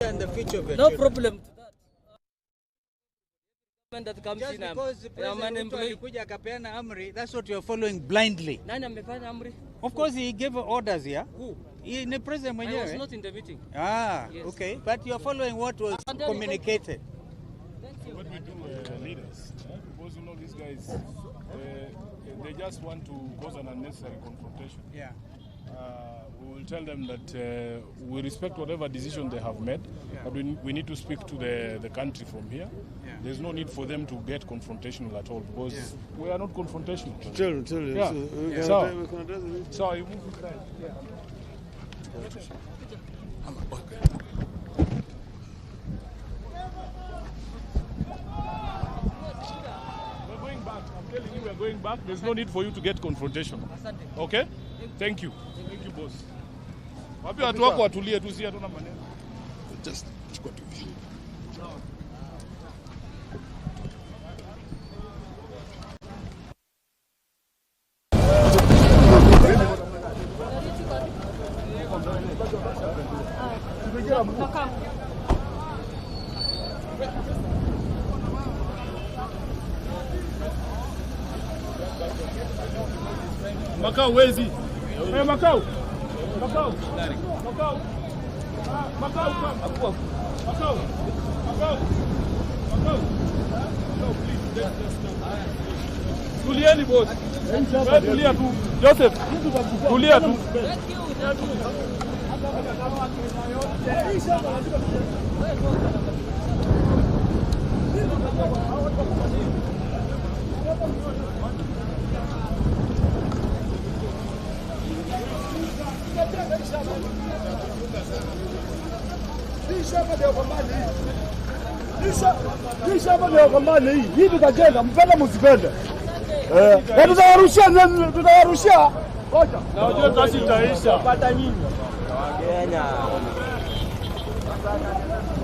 And the future of your no children. problem to that. That comes Just in, because the president alikuja akapeana amri, that's what you're following blindly. Nani amefanya amri? Of course he gave orders here. Who? The president mwenyewe. I was not in the meeting. Ah, yes. Okay. But you're following what was communicated. Thank you. What we do, leaders, because you know these guys, they just want to cause an unnecessary confrontation. Yeah. We will tell them that we respect whatever decision they have made, but we need to speak to the country from here. Yeah. There's no need for them to get confrontational at all, because we are not confrontational. Tell them. Yeah. So you move it right. Yeah. We're going back. I'm telling you, we're going back. There's no need for you to get confrontational. Okay? Thank you. Thank you, boss. Wapi watu wako watulie tu, si hatuna maneno. Just chukua tu. Makao wezi. Hey, Makao. Makao. Makao. Makao. Makao. Makao. Makao. No, please. Tulieni boss. Tulia tu. Joseph. Tulia tu. Kisha baada ya kwambani hii tutajenga mpenda msipende. Tutawarushia. Ngoja. Na unajua kazi itaisha. Pata nini? Kenya.